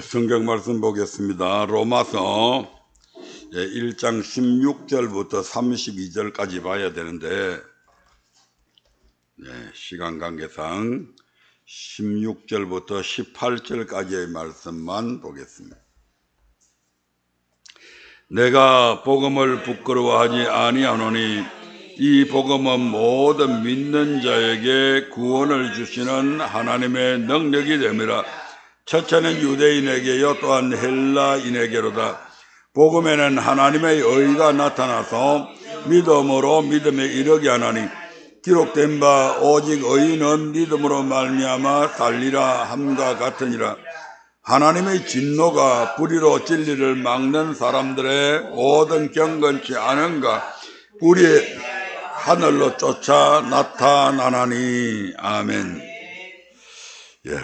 성경 말씀 보겠습니다. 로마서 1장 16절부터 32절까지 봐야 되는데 시간 관계상 16절부터 18절까지의 말씀만 보겠습니다. 내가 복음을 부끄러워하지 아니하노니 이 복음은 모든 믿는 자에게 구원을 주시는 하나님의 능력이 됨이라. 첫째는 유대인에게요 또한 헬라인에게로다. 복음에는 하나님의 의가 나타나서 믿음으로 믿음에 이르게 하나니 기록된 바 오직 의인은 믿음으로 말미암아 살리라 함과 같으니라. 하나님의 진노가 불의로 진리를 막는 사람들의 모든 경건치 않은가 불의 하늘로 쫓아 나타나나니. 아멘.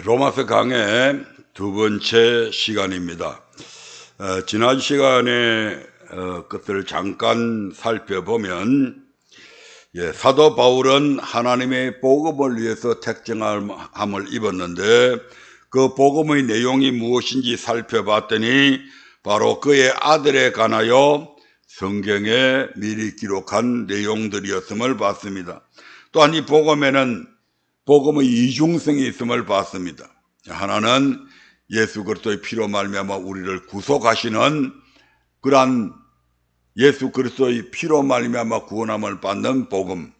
로마서 강의 두 번째 시간입니다. 지난 시간에 것을 잠깐 살펴보면 사도 바울은 하나님의 복음을 위해서 택정함을 입었는데 그 복음의 내용이 무엇인지 살펴봤더니 바로 그의 아들에 관하여 성경에 미리 기록한 내용들이었음을 봤습니다. 또한 이 복음에는 복음의 이중성이 있음을 봤습니다. 하나는 예수 그리스도의 피로 말미암아 우리를 구속하시는 그러한 예수 그리스도의 피로 말미암아 구원함을 받는 복음,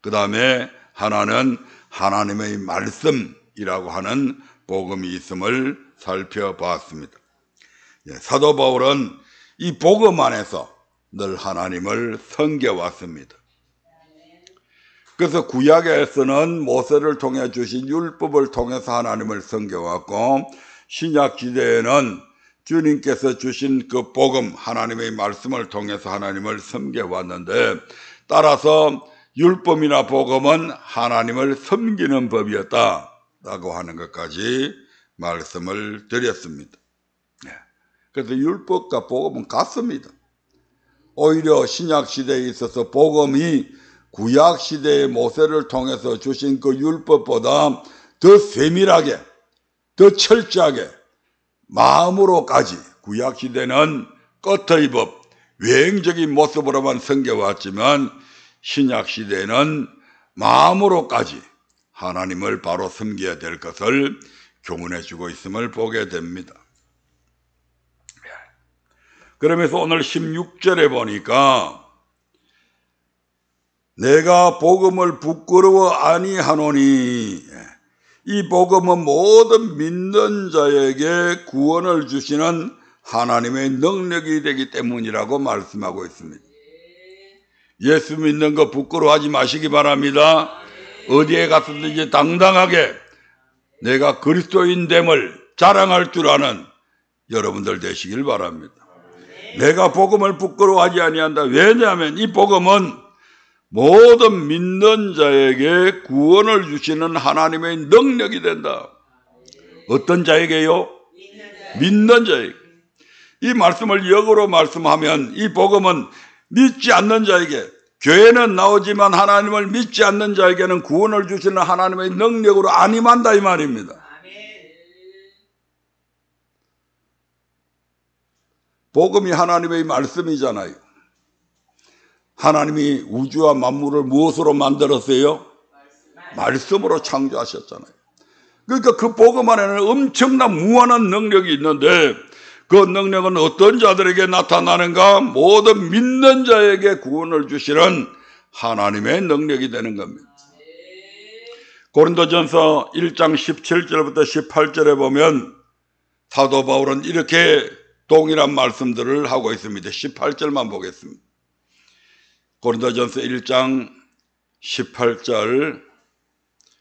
그 다음에 하나는 하나님의 말씀이라고 하는 복음이 있음을 살펴봤습니다. 사도 바울은 이 복음 안에서 늘 하나님을 섬겨왔습니다. 그래서 구약에서는 모세를 통해 주신 율법을 통해서 하나님을 섬겨왔고, 신약 시대에는 주님께서 주신 그 복음, 하나님의 말씀을 통해서 하나님을 섬겨왔는데, 따라서 율법이나 복음은 하나님을 섬기는 법이었다라고 하는 것까지 말씀을 드렸습니다. 그래서 율법과 복음은 같습니다. 오히려 신약 시대에 있어서 복음이 구약 시대의 모세를 통해서 주신 그 율법보다 더 세밀하게, 더 철저하게 마음으로까지, 구약 시대는 겉의 법, 외형적인 모습으로만 섬겨왔지만 신약 시대는 마음으로까지 하나님을 바로 섬겨야 될 것을 교훈해 주고 있음을 보게 됩니다. 그러면서 오늘 16절에 보니까 내가 복음을 부끄러워 아니하노니, 이 복음은 모든 믿는 자에게 구원을 주시는 하나님의 능력이 되기 때문이라고 말씀하고 있습니다. 예수 믿는 거 부끄러워하지 마시기 바랍니다. 어디에 갔든지 당당하게 내가 그리스도인됨을 자랑할 줄 아는 여러분들 되시길 바랍니다. 내가 복음을 부끄러워하지 아니한다. 왜냐하면 이 복음은 모든 믿는 자에게 구원을 주시는 하나님의 능력이 된다. 어떤 자에게요? 믿는 자에게. 이 말씀을 역으로 말씀하면 이 복음은 믿지 않는 자에게, 교회는 나오지만 하나님을 믿지 않는 자에게는 구원을 주시는 하나님의 능력으로 안임한다 이 말입니다. 복음이 하나님의 말씀이잖아요. 하나님이 우주와 만물을 무엇으로 만들었어요? 말씀으로 창조하셨잖아요. 그러니까 그 복음 안에는 엄청난 무한한 능력이 있는데 그 능력은 어떤 자들에게 나타나는가? 모든 믿는 자에게 구원을 주시는 하나님의 능력이 되는 겁니다. 고린도전서 1장 17절부터 18절에 보면 사도 바울은 이렇게 동일한 말씀들을 하고 있습니다. 18절만 보겠습니다. 고린도전서 1장 18절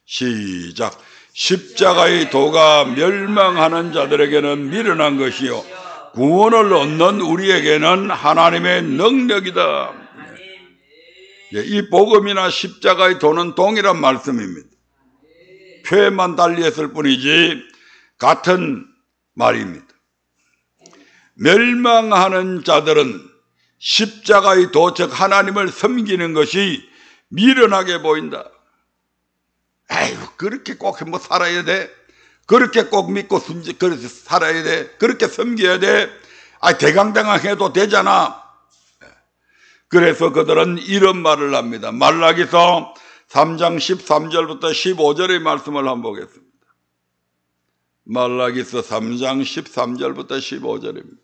시작. 십자가의 도가 멸망하는 자들에게는 미련한 것이요 구원을 얻는 우리에게는 하나님의 능력이다. 이 복음이나 십자가의 도는 동일한 말씀입니다. 표현만 달리했을 뿐이지 같은 말입니다. 멸망하는 자들은 십자가의 도, 즉 하나님을 섬기는 것이 미련하게 보인다. 에휴, 그렇게 꼭 살아야 돼? 그렇게 꼭 믿고 그렇게 살아야 돼. 그렇게 섬겨야 돼. 대강당해도 되잖아. 그래서 그들은 이런 말을 합니다. 말라기서 3장 13절부터 15절의 말씀을 한번 보겠습니다. 말라기서 3장 13절부터 15절입니다.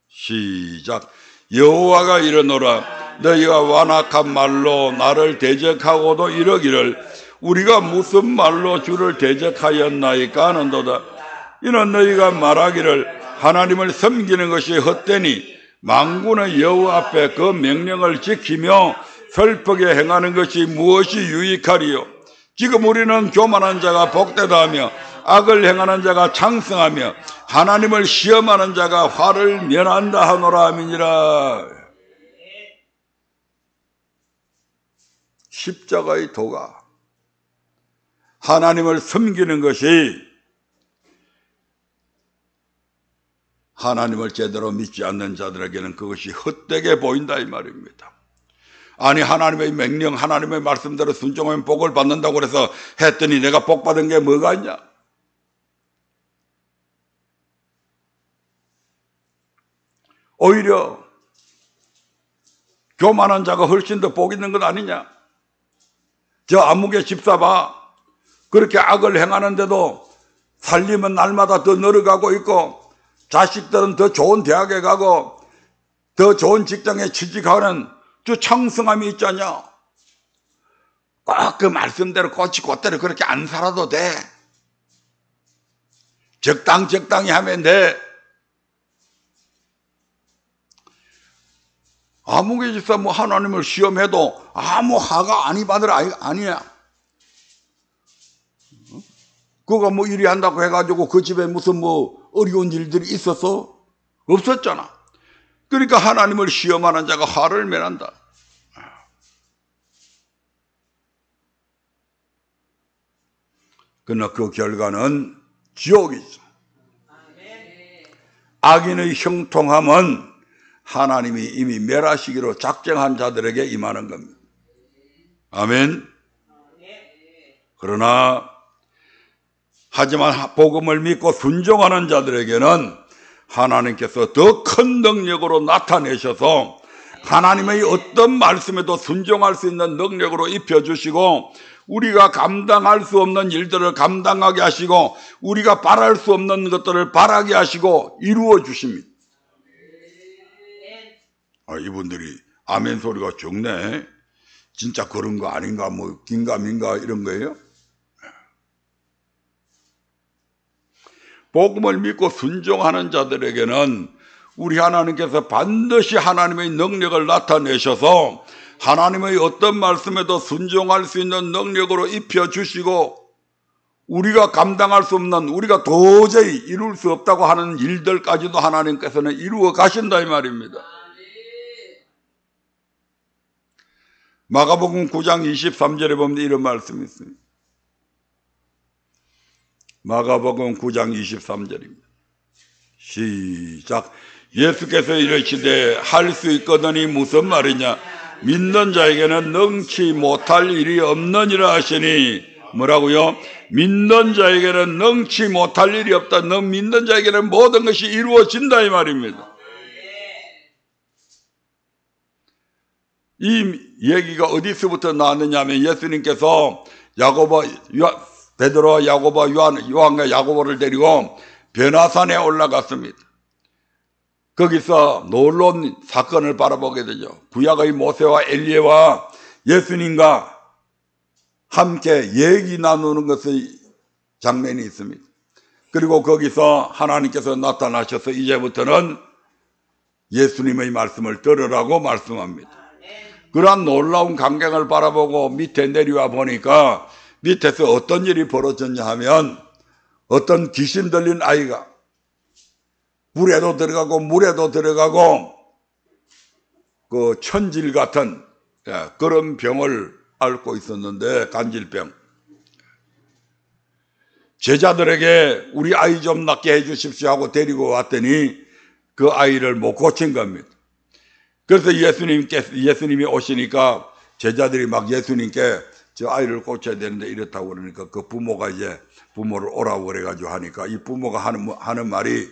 시작. 여호와가 이르노라. 너희가 완악한 말로 나를 대적하고도 이러기를 우리가 무슨 말로 주를 대적하였나이까 하는도다. 이는 너희가 말하기를 하나님을 섬기는 것이 헛되니 만군의 여호와 앞에 그 명령을 지키며 슬프게 행하는 것이 무엇이 유익하리요. 지금 우리는 교만한 자가 복되다 하며 악을 행하는 자가 창성하며 하나님을 시험하는 자가 화를 면한다 하노라 하미니라. 십자가의 도가 하나님을 섬기는 것이 하나님을 제대로 믿지 않는 자들에게는 그것이 헛되게 보인다 이 말입니다. 아니 하나님의 명령 하나님의 말씀대로 순종하면 복을 받는다고 해서 했더니 내가 복 받은 게 뭐가 있냐. 오히려 교만한 자가 훨씬 더 복 있는 것 아니냐. 저 아무개 집사 봐. 그렇게 악을 행하는데도 살림은 날마다 더 늘어가고 있고 자식들은 더 좋은 대학에 가고 더 좋은 직장에 취직하는 저 창성함이 있잖냐. 꼭 그 말씀대로 곧대로 그렇게 안 살아도 돼. 적당히 하면 돼. 아무개 집사 뭐 하나님을 시험해도 아무 하가 아니 받을 아니야. 그거 뭐 이리 한다고 해가지고 그 집에 무슨 뭐 어려운 일들이 있었어? 없었잖아. 그러니까 하나님을 시험하는 자가 화를 면한다. 그러나 그 결과는 지옥이죠. 악인의 형통함은 하나님이 이미 멸하시기로 작정한 자들에게 임하는 겁니다. 아멘. 그러나 하지만 복음을 믿고 순종하는 자들에게는 하나님께서 더 큰 능력으로 나타내셔서 하나님의 어떤 말씀에도 순종할 수 있는 능력으로 입혀주시고 우리가 감당할 수 없는 일들을 감당하게 하시고 우리가 바랄 수 없는 것들을 바라게 하시고 이루어 주십니다. 이분들이 아멘 소리가 적네. 진짜 그런 거 아닌가 뭐 긴가민가 이런 거예요. 복음을 믿고 순종하는 자들에게는 우리 하나님께서 반드시 하나님의 능력을 나타내셔서 하나님의 어떤 말씀에도 순종할 수 있는 능력으로 입혀주시고 우리가 감당할 수 없는 우리가 도저히 이룰 수 없다고 하는 일들까지도 하나님께서는 이루어 가신다 이 말입니다. 마가복음 9장 23절에 보면 이런 말씀이 있습니다. 마가복음 9장 23절입니다. 시작. 예수께서 이르시되 할 수 있거든이 무슨 말이냐. 믿는 자에게는 능치 못할 일이 없느니라 하시니 뭐라고요? 믿는 자에게는 능치 못할 일이 없다. 믿는 자에게는 모든 것이 이루어진다 이 말입니다. 이 얘기가 어디서부터 나왔느냐 하면 예수님께서 베드로와 야고보, 요한과 야고보를 데리고 변화산에 올라갔습니다. 거기서 놀라운 사건을 바라보게 되죠. 구약의 모세와 엘리야와 예수님과 함께 얘기 나누는 것의 장면이 있습니다. 그리고 거기서 하나님께서 나타나셔서 이제부터는 예수님의 말씀을 들으라고 말씀합니다. 그러한 놀라운 광경을 바라보고 밑에 내려와 보니까 밑에서 어떤 일이 벌어졌냐 하면 어떤 귀신 들린 아이가 불에도 들어가고 물에도 들어가고 그 천질 같은 그런 병을 앓고 있었는데 간질병. 제자들에게 우리 아이 좀 낫게 해 주십시오 하고 데리고 왔더니 그 아이를 못 고친 겁니다. 그래서 예수님이 오시니까 제자들이 막 예수님께 저 아이를 고쳐야 되는데 이렇다고 그러니까 그 부모가 이제 부모를 오라고 그래가지고 하니까 이 부모가 하는 말이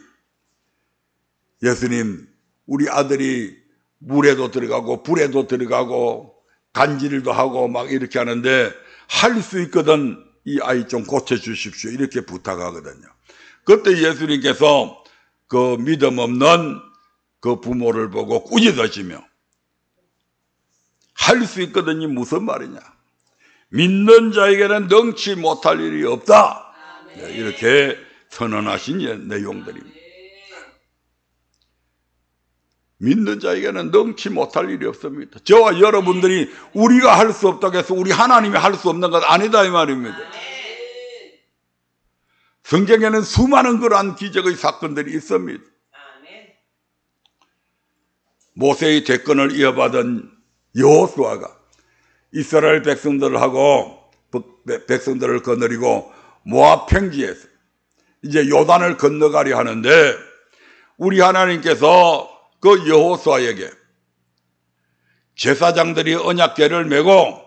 예수님, 우리 아들이 물에도 들어가고 불에도 들어가고 간질도 하고 막 이렇게 하는데 할 수 있거든 이 아이 좀 고쳐주십시오. 이렇게 부탁하거든요. 그때 예수님께서 그 믿음 없는 그 부모를 보고 꾸짖으시며 할 수 있거든이 무슨 말이냐. 믿는 자에게는 능치 못할 일이 없다. 이렇게 선언하신 내용들입니다. 믿는 자에게는 능치 못할 일이 없습니다. 저와 여러분들이 우리가 할 수 없다고 해서 우리 하나님이 할 수 없는 것 아니다 이 말입니다. 성경에는 수많은 그러한 기적의 사건들이 있습니다. 모세의 대권을 이어받은 여호수아가 이스라엘 백성들하고 백성들을 거느리고 모압 평지에서 이제 요단을 건너가려 하는데 우리 하나님께서 그 여호수아에게 제사장들이 언약궤를 메고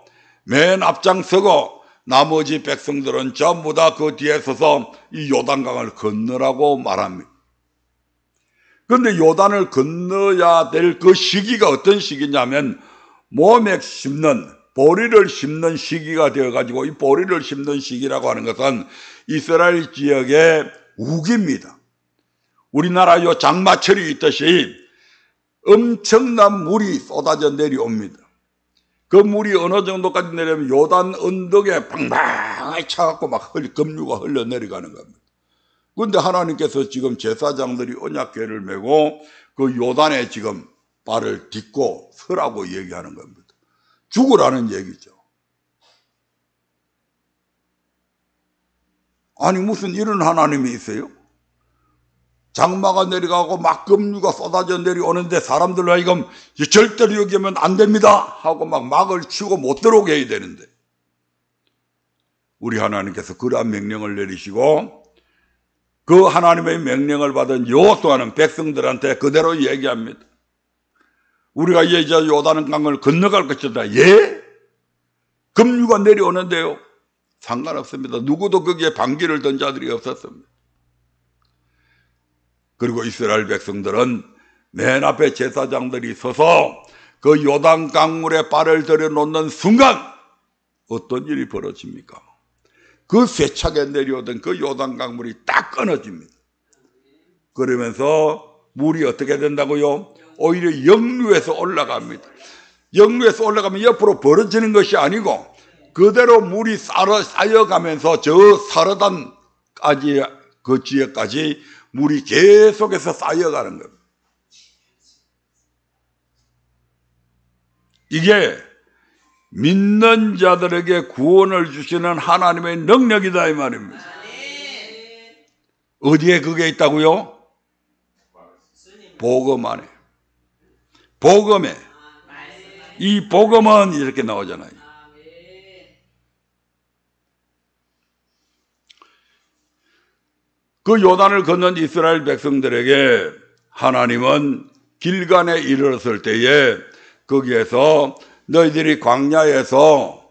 맨 앞장서고 나머지 백성들은 전부 다 그 뒤에 서서 이 요단강을 건너라고 말합니다. 그런데 요단을 건너야 될 그 시기가 어떤 시기냐면 모맥 심는 보리를 심는 시기가 되어가지고 이 보리를 심는 시기라고 하는 것은 이스라엘 지역의 우기입니다. 우리나라 요 장마철이 있듯이 엄청난 물이 쏟아져 내려옵니다. 그 물이 어느 정도까지 내려면 요단 언덕에 방방하게 차갖고 막 급류가 흘러 내려가는 겁니다. 그런데 하나님께서 지금 제사장들이 언약궤를 메고 그 요단에 지금 발을 딛고 서라고 얘기하는 겁니다. 죽으라는 얘기죠. 아니 무슨 이런 하나님이 있어요? 장마가 내려가고 막 급류가 쏟아져 내려오는데 사람들로 하여금 절대로 여기 오면 안 됩니다 하고 막 막을 치고 못 들어오게 해야 되는데 우리 하나님께서 그러한 명령을 내리시고 그 하나님의 명령을 받은 여호수아는 백성들한테 그대로 얘기합니다. 우리가 이제 요단강을 건너갈 것이다. 예? 급류가 내려오는데요. 상관없습니다. 누구도 거기에 반기를 든 자들이 없었습니다. 그리고 이스라엘 백성들은 맨 앞에 제사장들이 서서 그 요단 강물에 발을 들여놓는 순간 어떤 일이 벌어집니까? 그 세차게 내려오던 그 요단 강물이 딱 끊어집니다. 그러면서 물이 어떻게 된다고요? 오히려 역류해서 올라갑니다. 역류해서 올라가면 옆으로 벌어지는 것이 아니고 그대로 물이 쌓여가면서 저 사르단까지 그 지역까지 물이 계속해서 쌓여가는 겁니다. 이게 믿는 자들에게 구원을 주시는 하나님의 능력이다 이 말입니다. 어디에 그게 있다고요? 복음 안에. 복음에. 이 복음은 이렇게 나오잖아요. 그 요단을 건넌 이스라엘 백성들에게 하나님은 길간에 이르렀을 때에 거기에서 너희들이 광야에서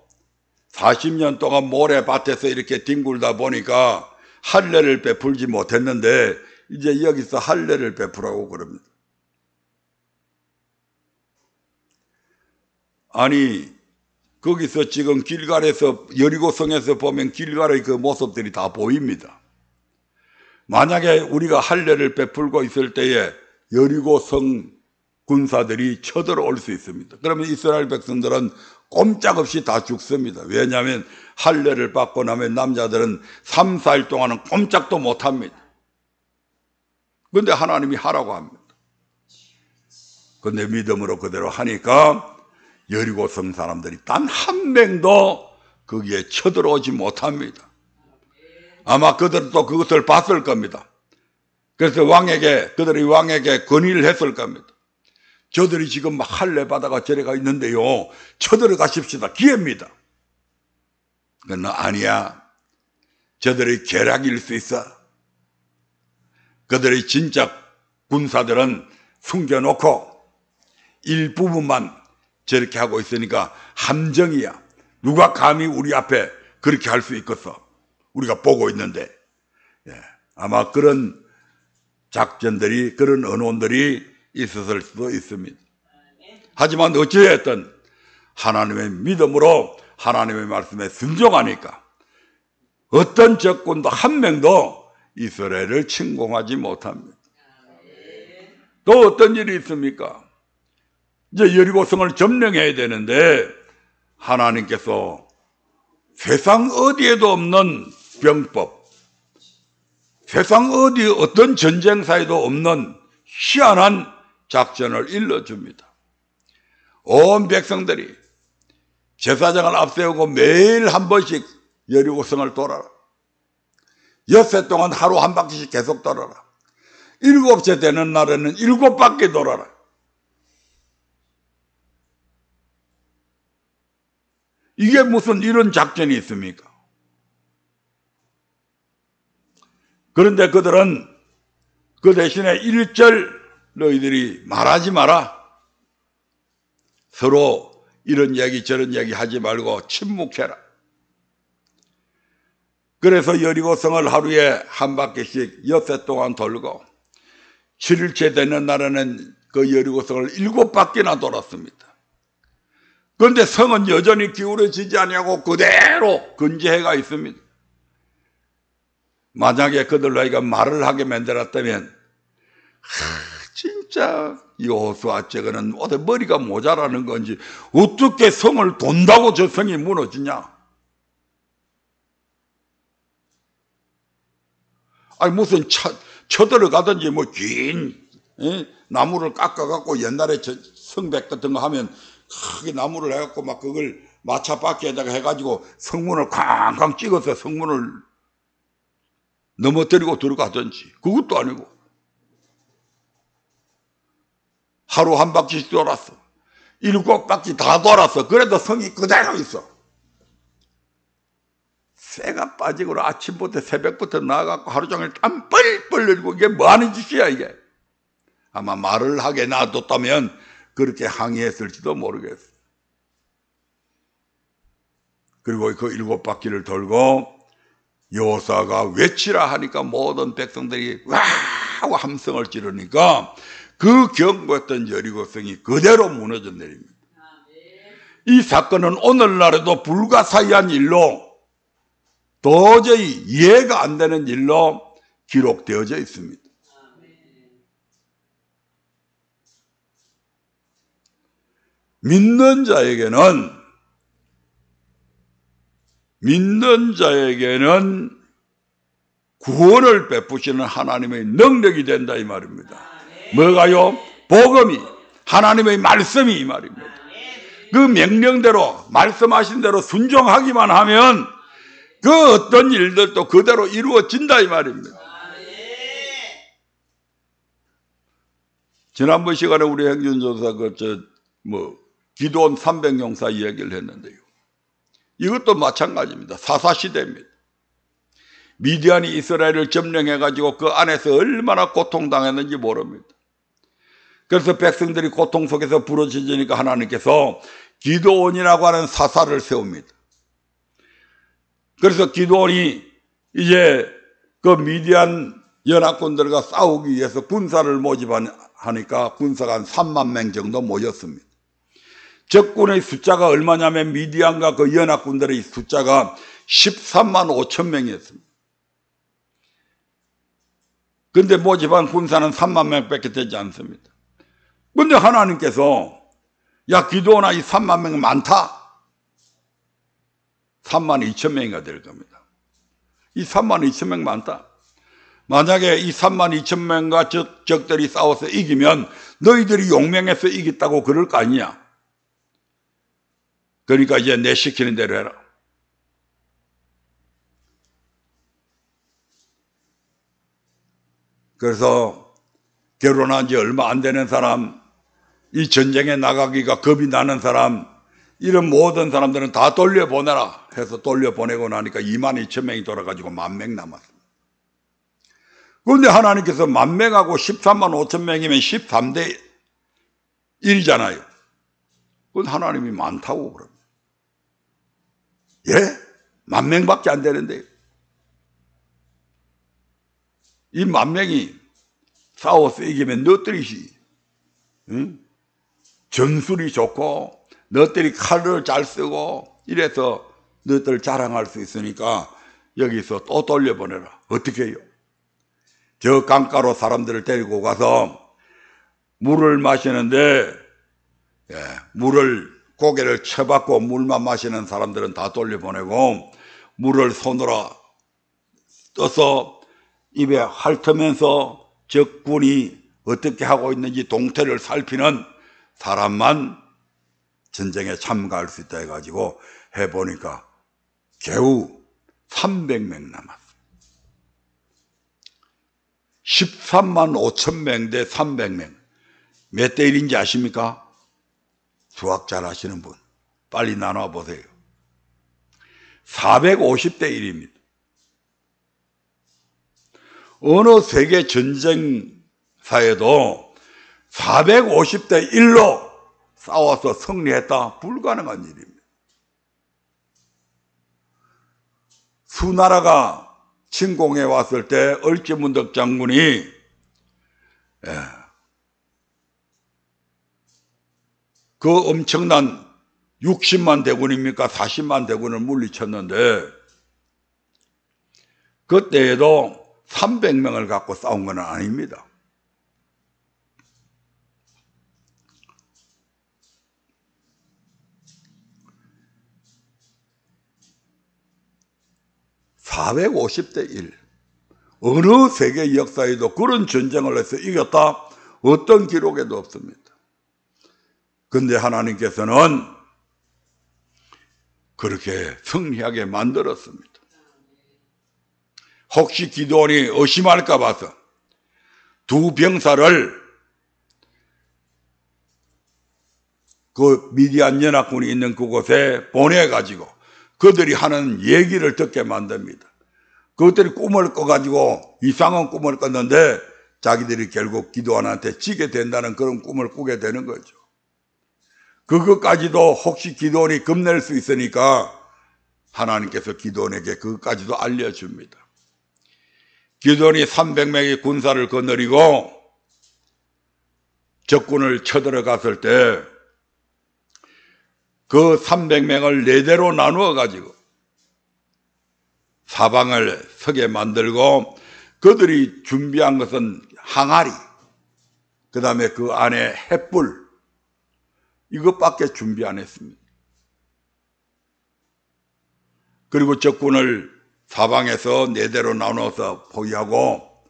40년 동안 모래밭에서 이렇게 뒹굴다 보니까 할례를 베풀지 못했는데 이제 여기서 할례를 베풀라고 그럽니다. 아니 거기서 지금 길갈에서 여리고성에서 보면 길갈의 그 모습들이 다 보입니다. 만약에 우리가 할례를 베풀고 있을 때에 여리고성 군사들이 쳐들어올 수 있습니다. 그러면 이스라엘 백성들은 꼼짝없이 다 죽습니다. 왜냐하면 할례를 받고 나면 남자들은 3, 4일 동안은 꼼짝도 못합니다. 그런데 하나님이 하라고 합니다. 그런데 믿음으로 그대로 하니까 여리고성 사람들이 단 한 명도 거기에 쳐들어오지 못합니다. 아마 그들도 그것을 봤을 겁니다. 그래서 그들이 왕에게 건의를 했을 겁니다. 저들이 지금 막 할례 받아가 저래가 있는데요. 쳐들어가십시다. 기회입니다. 그러나 아니야. 저들이 계략일 수 있어. 그들의 진짜 군사들은 숨겨놓고 일부분만 저렇게 하고 있으니까 함정이야. 누가 감히 우리 앞에 그렇게 할 수 있겠어? 우리가 보고 있는데. 아마 그런 작전들이, 그런 언론들이 있었을 수도 있습니다. 하지만 어찌됐든 하나님의 믿음으로 하나님의 말씀에 순종하니까 어떤 적군도 한 명도 이스라엘을 침공하지 못합니다. 또 어떤 일이 있습니까? 이제 여리고성을 점령해야 되는데 하나님께서 세상 어디에도 없는 병법, 세상 어디 어떤 전쟁사에도 없는 희한한 작전을 일러줍니다. 온 백성들이 제사장을 앞세우고 매일 한 번씩 여리고성을 돌아라. 엿새 동안 하루 한 바퀴씩 계속 돌아라. 7째 되는 날에는 7바퀴 돌아라. 이게 무슨 이런 작전이 있습니까? 그런데 그들은 그 대신에 1절 너희들이 말하지 마라. 서로 이런 얘기 저런 얘기 하지 말고 침묵해라. 그래서 여리고성을 하루에 한 바퀴씩 엿새 동안 돌고 7일째 되는 날에는 그 여리고성을 7바퀴나 돌았습니다. 그런데 성은 여전히 기울어지지 아니하고 그대로 근저해가 있습니다. 만약에 그들 너희가 말을 하게 만들었다면 진짜 여호수아 저거는 어디 머리가 모자라는 건지 어떻게 성을 돈다고 저 성이 무너지냐? 아니 무슨 쳐들어가든지 뭐 긴 나무를 깎아갖고 옛날에 성백 같은 거 하면 크게 나무를 해갖고 막 그걸 마차바퀴에다가 해가지고 성문을 쾅쾅 찍어서 성문을 넘어뜨리고 들어가든지 그것도 아니고 하루 한 바퀴씩 돌았어. 7바퀴 다 돌았어. 그래도 성이 그대로 있어. 쇠가 빠지고 아침부터 새벽부터 나가고 하루 종일 땀 뻘뻘 흘리고 이게 뭐 하는 짓이야 이게. 아마 말을 하게 놔뒀다면 그렇게 항의했을지도 모르겠어. 그리고 그 7바퀴를 돌고 여호수아가 외치라 하니까 모든 백성들이 와 하고 함성을 지르니까 그 견고했던 여리고성이 그대로 무너져 내립니다. 이 사건은 오늘날에도 불가사의한 일로 도저히 이해가 안 되는 일로 기록되어져 있습니다. 믿는 자에게는 구원을 베푸시는 하나님의 능력이 된다 이 말입니다. 뭐가요? 복음이, 하나님의 말씀이 이 말입니다. 그 명령대로 말씀하신 대로 순종하기만 하면 그 어떤 일들도 그대로 이루어진다 이 말입니다. 지난번 시간에 우리 행전조사 기도원 300용사 이야기를 했는데요. 이것도 마찬가지입니다. 사사시대입니다. 미디안이 이스라엘을 점령해가지고 그 안에서 얼마나 고통당했는지 모릅니다. 그래서 백성들이 고통 속에서 부러지니까 하나님께서 기도원이라고 하는 사사를 세웁니다. 그래서 기도원이 이제 그 미디안 연합군들과 싸우기 위해서 군사를 모집하니까 군사가 한 3만 명 정도 모였습니다. 적군의 숫자가 얼마냐면 미디안과 그 연합군들의 숫자가 13만 5천 명이었습니다. 그런데 모집한 군사는 3만 명밖에 되지 않습니다. 그런데 하나님께서 야 기도원아 이 3만 명 많다. 3만 2천 명이가 될 겁니다. 이 3만 2천 명 많다. 만약에 이 3만 2천 명과 적들이 싸워서 이기면 너희들이 용맹해서 이겼다고 그럴 거 아니냐. 그러니까 이제 내 시키는 대로 해라. 그래서 결혼한 지 얼마 안 되는 사람, 이 전쟁에 나가기가 겁이 나는 사람, 이런 모든 사람들은 다 돌려보내라 해서 돌려보내고 나니까 2만 2천 명이 돌아가지고 10,000명 남았습니다. 그런데 하나님께서 10,000명하고 13만 5천 명이면 13대 1이잖아요. 그건 하나님이 많다고 그럽니다. 예? 10,000명밖에 안 되는데 이 10,000명이 싸워서 이기면 너희들이 응? 전술이 좋고 너희들이 칼을 잘 쓰고 이래서 너희들 자랑할 수 있으니까 여기서 또 돌려보내라. 어떻게 해요? 저 강가로 사람들을 데리고 가서 물을 마시는데 물을 고개를 쳐박고 물만 마시는 사람들은 다 돌려보내고 물을 손으로 떠서 입에 핥으면서 적군이 어떻게 하고 있는지 동태를 살피는 사람만 전쟁에 참가할 수 있다 해가지고 해보니까 겨우 300명 남았어요. 13만 5천 명 대 300명. 몇 대 1인지 아십니까? 수학 잘 하시는 분 빨리 나눠보세요. 450대 1입니다. 어느 세계 전쟁사에도 450대 1로 싸워서 승리했다? 불가능한 일입니다. 수나라가 침공해 왔을 때 얼지문덕 장군이 그 엄청난 60만 대군입니까? 40만 대군을 물리쳤는데 그때에도 300명을 갖고 싸운 건 아닙니다. (450대 1) 어느 세계 역사에도 그런 전쟁을 해서 이겼다? 어떤 기록에도 없습니다. 그런데 하나님께서는 그렇게 승리하게 만들었습니다. 혹시 기드온이 의심할까 봐서 두 병사를 그 미디안 연합군이 있는 그곳에 보내가지고 그들이 하는 얘기를 듣게 만듭니다. 그것들이 꿈을 꿔가지고 이상한 꿈을 꿨는데 자기들이 결국 기드온한테 지게 된다는 그런 꿈을 꾸게 되는 거죠. 그것까지도 혹시 기드온이 겁낼 수 있으니까 하나님께서 기드온에게 그것까지도 알려줍니다. 기드온이 300명의 군사를 거느리고 적군을 쳐들어갔을 때 그 300명을 네 대로 나누어 가지고 사방을 서게 만들고 그들이 준비한 것은 항아리, 그 다음에 그 안에 횃불, 이것밖에 준비 안 했습니다. 그리고 적군을 사방에서 네 대로 나눠서 포위하고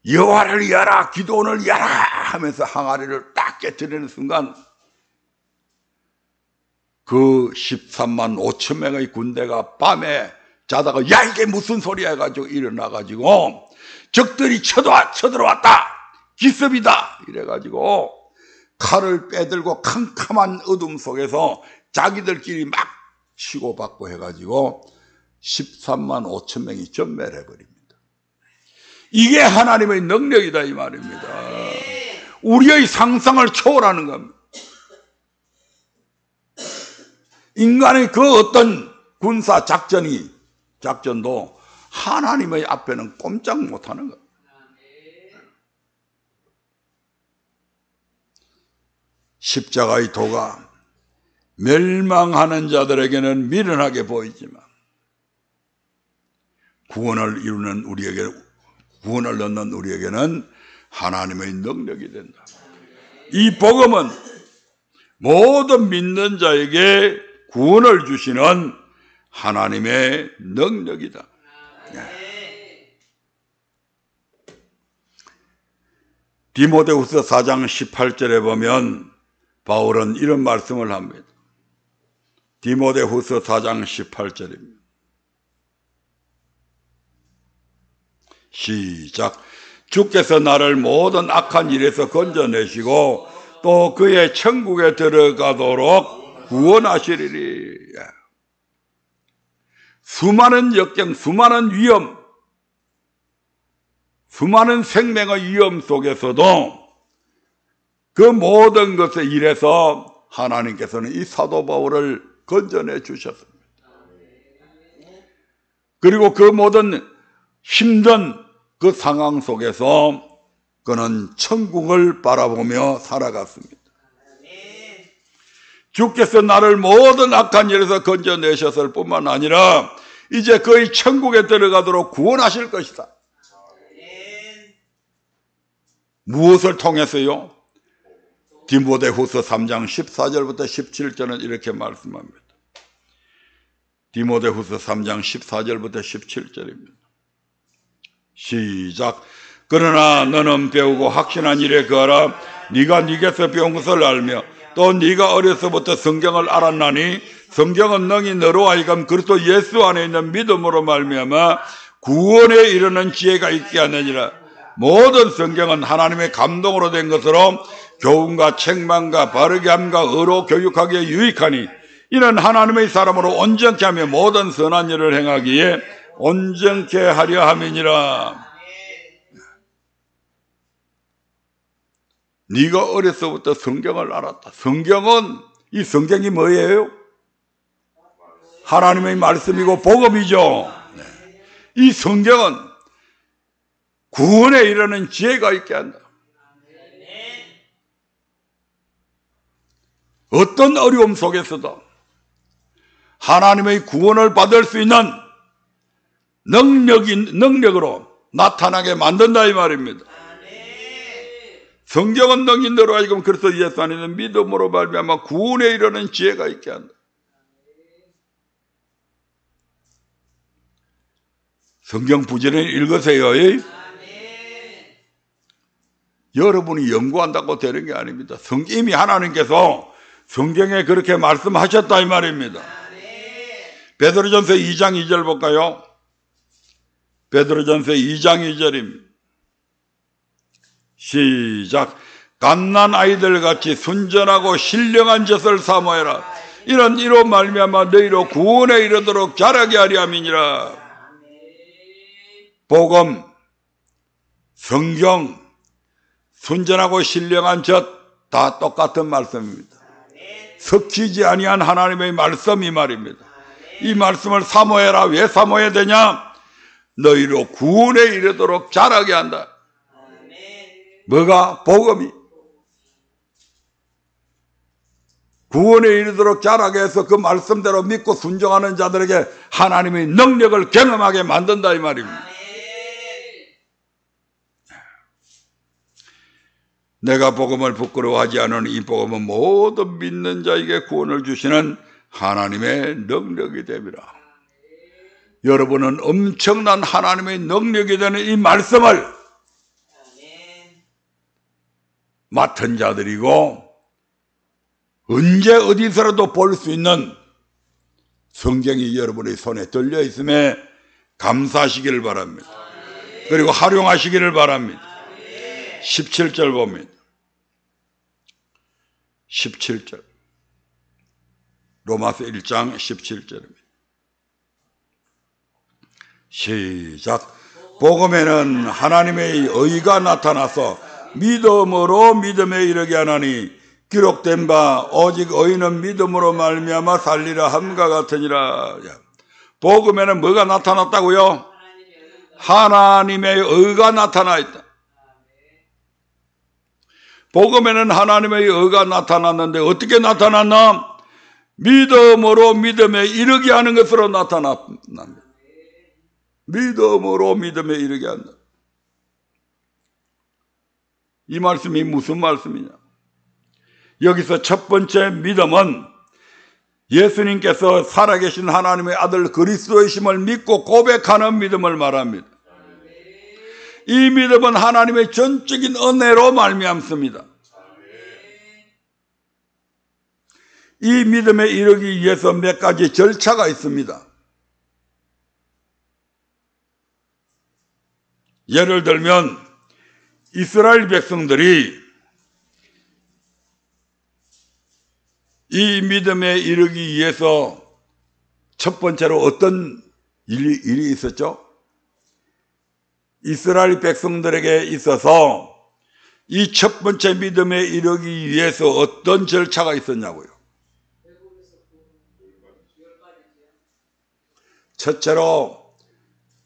여호와를 위하라, 기드온을 위하라 하면서 항아리를 딱 깨트리는 순간 그 13만 5천 명의 군대가 밤에 자다가 야 이게 무슨 소리야 해가지고 일어나가지고 적들이 쳐들어왔다, 기습이다 이래가지고 칼을 빼들고 캄캄한 어둠 속에서 자기들끼리 막 치고받고 해가지고 13만 5천 명이 전멸해버립니다. 이게 하나님의 능력이다 이 말입니다. 우리의 상상을 초월하는 겁니다. 인간의 그 어떤 군사 작전도 하나님의 앞에는 꼼짝 못하는 겁니다. 십자가의 도가 멸망하는 자들에게는 미련하게 보이지만 구원을 얻는 우리에게는 하나님의 능력이 된다. 이 복음은 모든 믿는 자에게 구원을 주시는 하나님의 능력이다. 디모데후서 4장 18절에 보면 바울은 이런 말씀을 합니다. 디모데후서 4장 18절입니다. 시작. 주께서 나를 모든 악한 일에서 건져내시고 또 그의 천국에 들어가도록 구원하시리니. 수많은 역경, 수많은 위험, 수많은 생명의 위험 속에서도 그 모든 것에 일해서 하나님께서는 이 사도 바울을 건져내 주셨습니다. 그리고 그 모든 힘든 그 상황 속에서 그는 천국을 바라보며 살아갔습니다. 주께서 나를 모든 악한 일에서 건져내셨을 뿐만 아니라 이제 거의 천국에 들어가도록 구원하실 것이다. 무엇을 통해서요? 디모데후서 3장 14절부터 17절은 이렇게 말씀합니다. 디모데후서 3장 14절부터 17절입니다. 시작. 그러나 너는 배우고 확신한 일에 거하라. 네가 네게서 배운 것을 알며 또 네가 어려서부터 성경을 알았나니 성경은 능히 너로 하여금 그리스도 예수 안에 있는 믿음으로 말미암아 구원에 이르는 지혜가 있게 하느니라. 모든 성경은 하나님의 감동으로 된 것으로 교훈과 책망과 바르게 함과 의로 교육하기에 유익하니 이는 하나님의 사람으로 온전케 하며 모든 선한 일을 행하기에 온전케 하려 함이니라. 네가 어려서부터 성경을 알았다. 이 성경이 뭐예요? 하나님의 말씀이고 복음이죠. 이 성경은 구원에 이르는 지혜가 있게 한다. 어떤 어려움 속에서도 하나님의 구원을 받을 수 있는 능력으로 나타나게 만든다 이 말입니다. 성경은 능히 너로 하여금 그리스도 예수 안에 있는 믿음으로 말미암아 구원에 이르는 지혜가 있게 한다. 성경 부지런히 읽으세요. 여러분이 연구한다고 되는 게 아닙니다. 이미 하나님께서 성경에 그렇게 말씀하셨다 이 말입니다. 베드로전서 2장 2절 볼까요? 베드로전서 2장 2절입니다. 시작. 갓난 아이들 같이 순전하고 신령한 젖을 사모해라. 이런 이로 말미암아 너희로 구원에 이르도록 자라게 하려 함이니라. 복음, 성경, 순전하고 신령한 젖 다 똑같은 말씀입니다. 섞이지 아니한 하나님의 말씀 이 말입니다. 이 말씀을 사모해라. 왜 사모해야 되냐? 너희로 구원에 이르도록 자라게 한다. 뭐가? 복음이. 구원에 이르도록 자라게 해서 그 말씀대로 믿고 순종하는 자들에게 하나님의 능력을 경험하게 만든다 이 말입니다. 내가 복음을 부끄러워하지 않은 이 복음은 모든 믿는 자에게 구원을 주시는 하나님의 능력이 됩니다. 여러분은 엄청난 하나님의 능력이 되는 이 말씀을 맡은 자들이고 언제 어디서라도 볼 수 있는 성경이 여러분의 손에 들려 있음에 감사하시기를 바랍니다. 그리고 활용하시기를 바랍니다. 17절 봅니다. 17절. 로마서 1장 17절입니다. 시작. 복음에는 하나님의 의가 나타나서 믿음으로 믿음에 이르게 하나니 기록된 바 오직 의인은 믿음으로 말미암아 살리라 함과 같으니라. 복음에는 뭐가 나타났다고요? 하나님의 의가 나타나 있다. 복음에는 하나님의 의가 나타났는데 어떻게 나타났나? 믿음으로 믿음에 이르게 하는 것으로 나타납니다. 믿음으로 믿음에 이르게 한다. 이 말씀이 무슨 말씀이냐? 여기서 첫 번째 믿음은 예수님께서 살아계신 하나님의 아들 그리스도이심을 믿고 고백하는 믿음을 말합니다. 이 믿음은 하나님의 전적인 은혜로 말미암습니다. 이 믿음에 이르기 위해서 몇 가지 절차가 있습니다. 예를 들면 이스라엘 백성들이 이 믿음에 이르기 위해서 첫 번째로 어떤 일이 있었죠? 이스라엘 백성들에게 있어서 이 첫 번째 믿음에 이르기 위해서 어떤 절차가 있었냐고요? 첫째로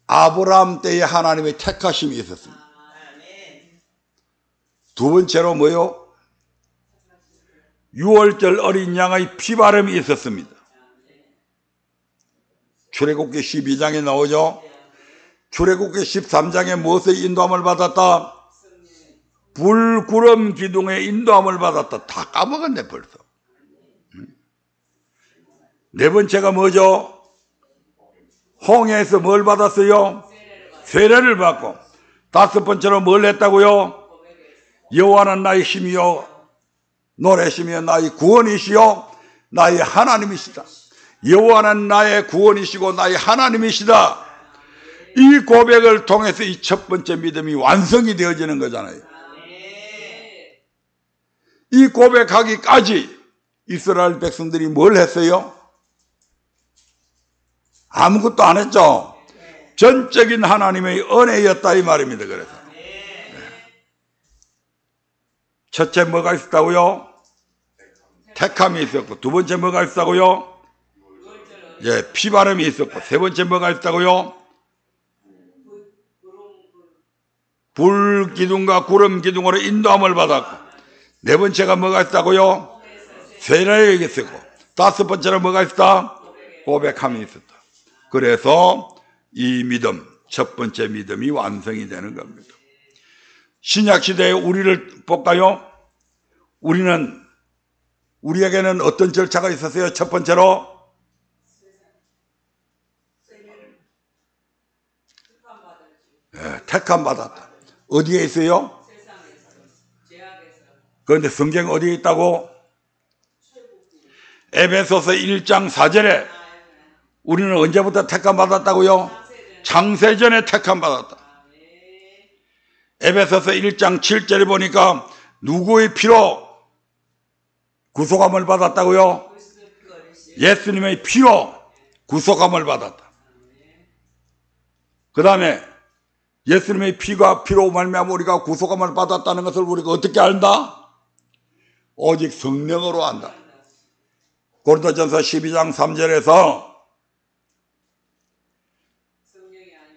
아브라함 때에 하나님의 택하심이 있었습니다. 두 번째로 뭐요? 유월절 어린 양의 피바름이 있었습니다. 출애굽기 12장에 나오죠. 출애굽기 13장에 무엇의 인도함을 받았다? 불, 구름, 기둥의 인도함을 받았다. 다 까먹었네 벌써. 네 번째가 뭐죠? 홍해에서 뭘 받았어요? 세례를 받고. 다섯 번째로 뭘 했다고요? 여호와는 나의 힘이요 노래시며 나의 구원이시요 나의 하나님이시다. 여호와는 나의 구원이시고 나의 하나님이시다. 이 고백을 통해서 이 첫 번째 믿음이 완성이 되어지는 거잖아요. 이 고백하기까지 이스라엘 백성들이 뭘 했어요? 아무것도 안 했죠. 전적인 하나님의 은혜였다 이 말입니다. 그래서 첫째 뭐가 있었다고요? 택함이 있었고, 두 번째 뭐가 있었다고요? 예, 피바람이 있었고, 세 번째 뭐가 있었다고요? 불 기둥과 구름 기둥으로 인도함을 받았고, 네 번째가 뭐가 있었다고요? 세례가 있었고, 다섯 번째는 뭐가 있었다? 고백함이 있었다. 그래서 이 믿음, 첫 번째 믿음이 완성이 되는 겁니다. 신약시대에 우리를 볼까요? 우리에게는 어떤 절차가 있었어요? 첫 번째로 택함 받았다. 어디에 있어요? 그런데 성경 어디에 있다고? 에베소서 1장 4절에 우리는 언제부터 택함 받았다고요? 창세전에 택함 받았다. 에베소서 1장 7절에 보니까 누구의 피로 구속함을 받았다고요? 예수님의 피로 구속함을 받았다. 그 다음에 예수님의 피로 말미암아 우리가 구속함을 받았다는 것을 우리가 어떻게 안다? 오직 성령으로 안다. 고린도전서 12장 3절에서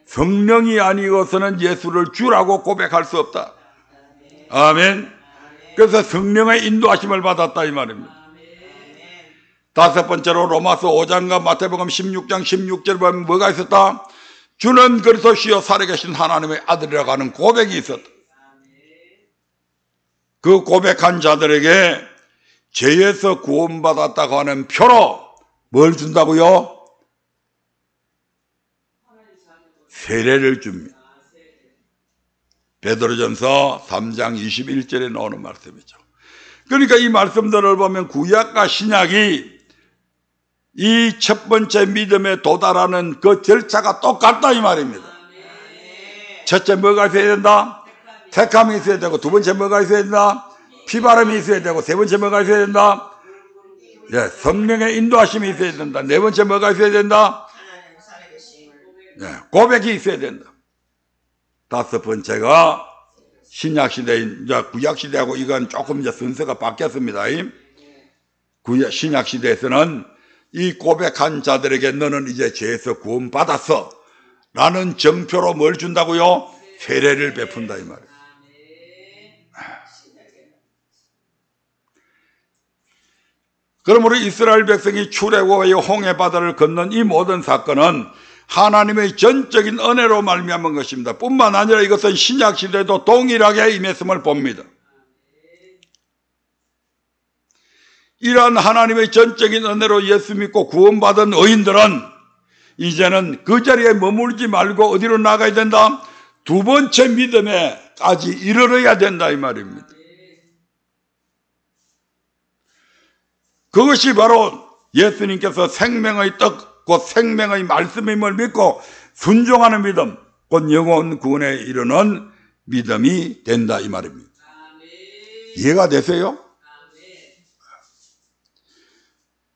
성령이 아니고서는 예수를 주라고 고백할 수 없다. 아멘. 그래서 성령의 인도하심을 받았다 이 말입니다. 다섯 번째로 로마서 5장과 마태복음 16장 16절 보면 뭐가 있었다? 주는 그리스도시요 살아계신 하나님의 아들이라고 하는 고백이 있었다. 그 고백한 자들에게 죄에서 구원받았다고 하는 표로 뭘 준다고요? 세례를 줍니다. 베드로전서 3장 21절에 나오는 말씀이죠. 그러니까 이 말씀들을 보면 구약과 신약이 이 첫 번째 믿음에 도달하는 그 절차가 똑같다 이 말입니다. 첫째 뭐가 있어야 된다? 택함이 있어야 되고, 두 번째 뭐가 있어야 된다? 피바람이 있어야 되고, 세 번째 뭐가 있어야 된다? 예, 성령의 인도하심이 있어야 된다. 네 번째 뭐가 있어야 된다? 예, 고백이 있어야 된다. 다섯 번째가 신약시대인, 이제 구약시대하고 이건 조금 이제 순서가 바뀌었습니다. 신약시대에서는 이 고백한 자들에게 너는 이제 죄에서 구원받았어 라는 정표로 뭘 준다고요? 세례를 베푼다 이 말이에요. 그러므로 이스라엘 백성이 출애굽의 홍해 바다를 건넌 이 모든 사건은 하나님의 전적인 은혜로 말미암은 것입니다. 뿐만 아니라 이것은 신약시대도 동일하게 임했음을 봅니다. 이러한 하나님의 전적인 은혜로 예수 믿고 구원받은 의인들은 이제는 그 자리에 머물지 말고 어디로 나가야 된다? 두 번째 믿음에까지 이르러야 된다 이 말입니다. 그것이 바로 예수님께서 생명의 떡, 곧 생명의 말씀임을 믿고 순종하는 믿음, 곧 영혼 구원에 이르는 믿음이 된다 이 말입니다. 이해가 되세요?